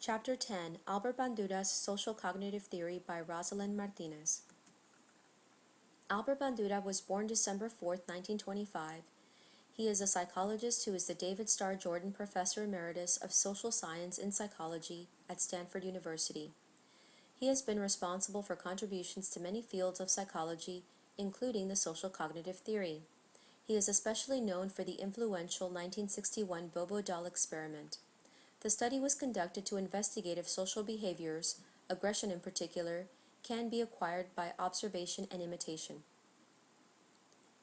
Chapter 10, Albert Bandura's Social-Cognitive Theory by Rosalind Martinez. Albert Bandura was born December 4, 1925. He is a psychologist who is the David Starr Jordan Professor Emeritus of Social Science in Psychology at Stanford University. He has been responsible for contributions to many fields of psychology, including the social-cognitive theory. He is especially known for the influential 1961 Bobo doll experiment. The study was conducted to investigate if social behaviors, aggression in particular, can be acquired by observation and imitation.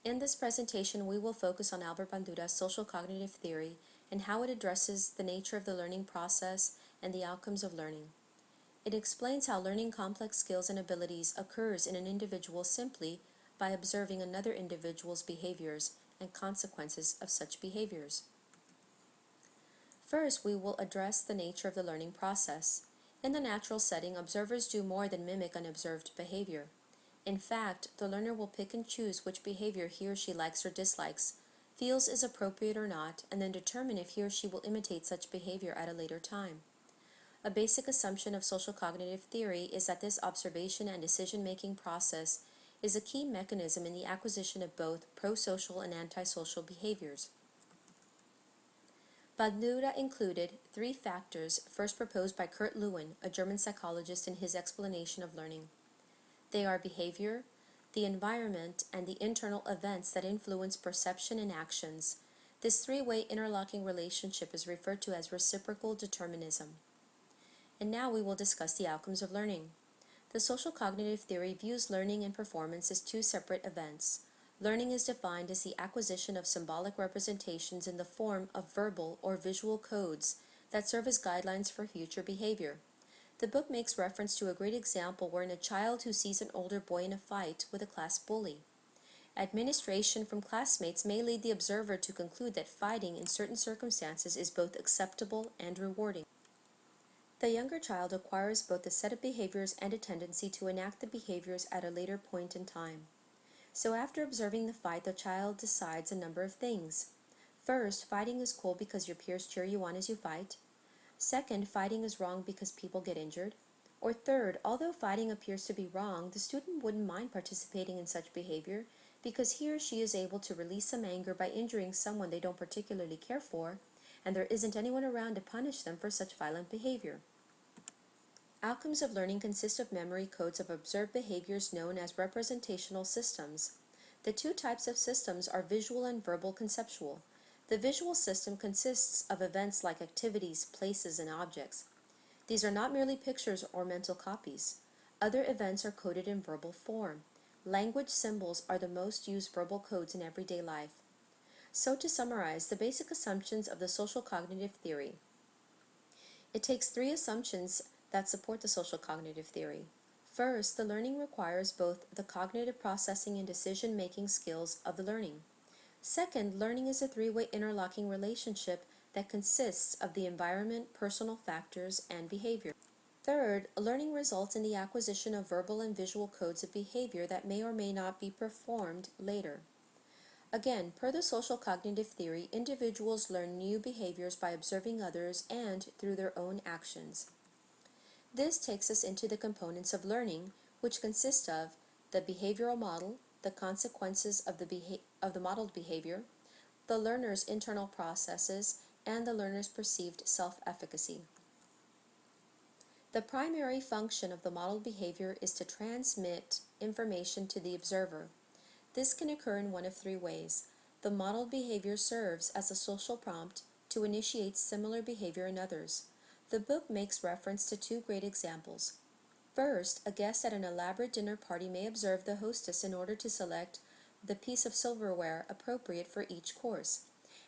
In this presentation, we will focus on Albert Bandura's social-cognitive theory and how it addresses the nature of the learning process and the outcomes of learning. It explains how learning complex skills and abilities occurs in an individual simply by observing another individual's behaviors and consequences of such behaviors. First, we will address the nature of the learning process. In the natural setting, observers do more than mimic an observed behavior. In fact, the learner will pick and choose which behavior he or she likes or dislikes, feels is appropriate or not, and then determine if he or she will imitate such behavior at a later time. A basic assumption of social cognitive theory is that this observation and decision-making process is a key mechanism in the acquisition of both pro-social and antisocial behaviors. Bandura included three factors first proposed by Kurt Lewin, a German psychologist, in his explanation of learning. They are behavior, the environment, and the internal events that influence perception and actions. This three-way interlocking relationship is referred to as reciprocal determinism. And now we will discuss the outcomes of learning. The social cognitive theory views learning and performance as two separate events. Learning is defined as the acquisition of symbolic representations in the form of verbal or visual codes that serve as guidelines for future behavior. The book makes reference to a great example wherein a child who sees an older boy in a fight with a class bully. Admiration from classmates may lead the observer to conclude that fighting in certain circumstances is both acceptable and rewarding. The younger child acquires both a set of behaviors and a tendency to enact the behaviors at a later point in time. So after observing the fight, the child decides a number of things. First, fighting is cool because your peers cheer you on as you fight. Second, fighting is wrong because people get injured. Or third, although fighting appears to be wrong, the student wouldn't mind participating in such behavior because he or she is able to release some anger by injuring someone they don't particularly care for, and there isn't anyone around to punish them for such violent behavior. Outcomes of learning consist of memory codes of observed behaviors known as representational systems. The two types of systems are visual and verbal conceptual. The visual system consists of events like activities, places, and objects. These are not merely pictures or mental copies. Other events are coded in verbal form. Language symbols are the most used verbal codes in everyday life. So to summarize, the basic assumptions of the social cognitive theory. It takes three assumptions that support the social cognitive theory. First, the learning requires both the cognitive processing and decision-making skills of the learning. Second, learning is a three-way interlocking relationship that consists of the environment, personal factors, and behavior. Third, learning results in the acquisition of verbal and visual codes of behavior that may or may not be performed later. Again, per the social cognitive theory, individuals learn new behaviors by observing others and through their own actions. This takes us into the components of learning, which consist of the behavioral model, the consequences of the modeled behavior, the learner's internal processes, and the learner's perceived self-efficacy. The primary function of the modeled behavior is to transmit information to the observer. This can occur in one of three ways. The modeled behavior serves as a social prompt to initiate similar behavior in others. The book makes reference to two great examples. First, a guest at an elaborate dinner party may observe the hostess in order to select the piece of silverware appropriate for each course.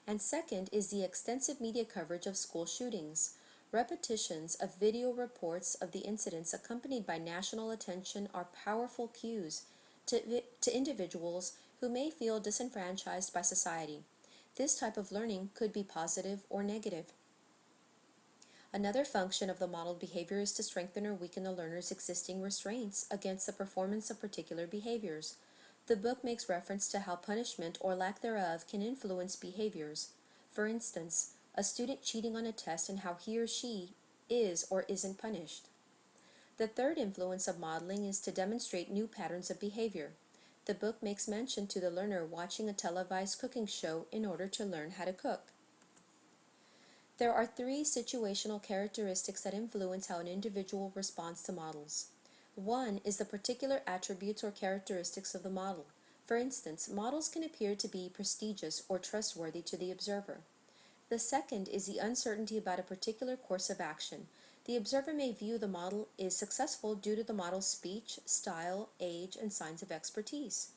And second is the extensive media coverage of school shootings. Repetitions of video reports of the incidents accompanied by national attention are powerful cues to individuals who may feel disenfranchised by society. This type of learning could be positive or negative. Another function of the modeled behavior is to strengthen or weaken the learner's existing restraints against the performance of particular behaviors. The book makes reference to how punishment or lack thereof can influence behaviors. For instance, a student cheating on a test and how he or she is or isn't punished. The third influence of modeling is to demonstrate new patterns of behavior. The book makes mention to the learner watching a televised cooking show in order to learn how to cook. There are three situational characteristics that influence how an individual responds to models. One is the particular attributes or characteristics of the model. For instance, models can appear to be prestigious or trustworthy to the observer. The second is the uncertainty about a particular course of action. The observer may view the model is successful due to the model's speech, style, age, and signs of expertise.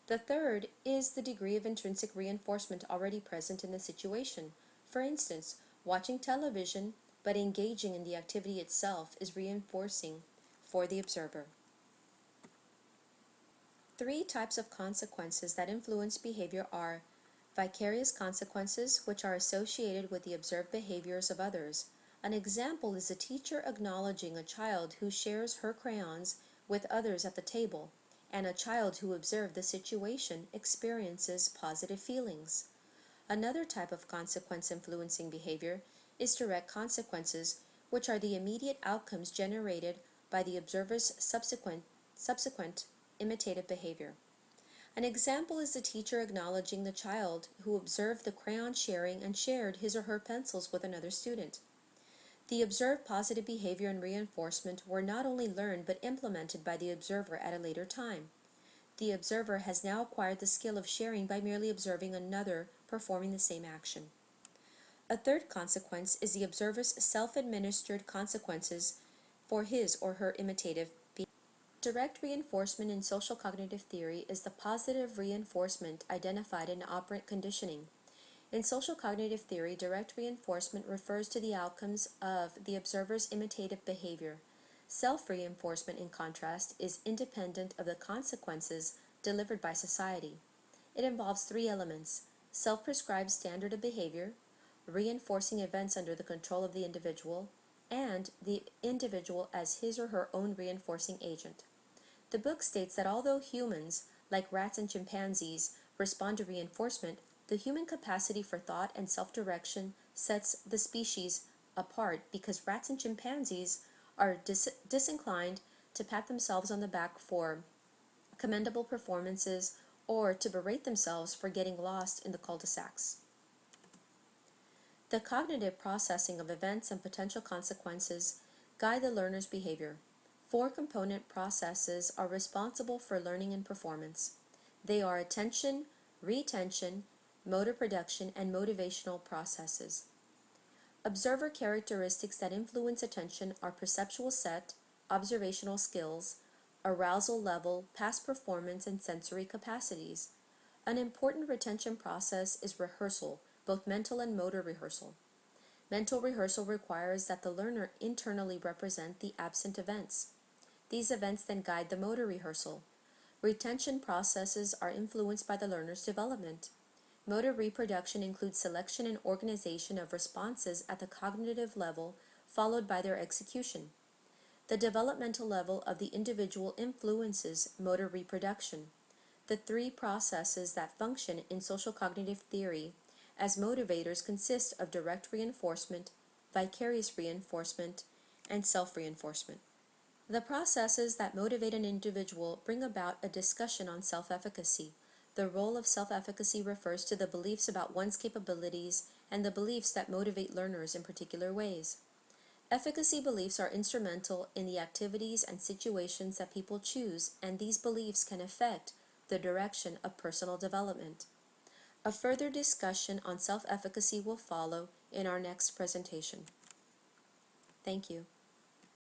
The third is the degree of intrinsic reinforcement already present in the situation. For instance, watching television but engaging in the activity itself is reinforcing for the observer. Three types of consequences that influence behavior are vicarious consequences, which are associated with the observed behaviors of others. An example is a teacher acknowledging a child who shares her crayons with others at the table, and a child who observed the situation experiences positive feelings. Another type of consequence influencing behavior is direct consequences, which are the immediate outcomes generated by the observer's subsequent imitative behavior. An example is the teacher acknowledging the child who observed the crayon sharing and shared his or her pencils with another student. The observed positive behavior and reinforcement were not only learned but implemented by the observer at a later time. The observer has now acquired the skill of sharing by merely observing another performing the same action. A third consequence is the observer's self-administered consequences for his or her imitative behavior. Direct reinforcement in social cognitive theory is the positive reinforcement identified in operant conditioning. In social cognitive theory, direct reinforcement refers to the outcomes of the observer's imitative behavior. Self-reinforcement, in contrast, is independent of the consequences delivered by society. It involves three elements: self-prescribed standard of behavior, reinforcing events under the control of the individual, and the individual as his or her own reinforcing agent. The book states that although humans, like rats and chimpanzees, respond to reinforcement, the human capacity for thought and self-direction sets the species apart because rats and chimpanzees are disinclined to pat themselves on the back for commendable performances or to berate themselves for getting lost in the cul-de-sacs. The cognitive processing of events and potential consequences guide the learner's behavior. Four component processes are responsible for learning and performance. They are attention, retention, motor production, and motivational processes. Observer characteristics that influence attention are perceptual set, observational skills, arousal level, past performance, and sensory capacities. An important retention process is rehearsal, both mental and motor rehearsal. Mental rehearsal requires that the learner internally represent the absent events. These events then guide the motor rehearsal. Retention processes are influenced by the learner's development. Motor reproduction includes selection and organization of responses at the cognitive level, followed by their execution. The developmental level of the individual influences motor reproduction. The three processes that function in social cognitive theory as motivators consist of direct reinforcement, vicarious reinforcement, and self-reinforcement. The processes that motivate an individual bring about a discussion on self-efficacy. The role of self-efficacy refers to the beliefs about one's capabilities and the beliefs that motivate learners in particular ways. Efficacy beliefs are instrumental in the activities and situations that people choose, and these beliefs can affect the direction of personal development. A further discussion on self-efficacy will follow in our next presentation. Thank you.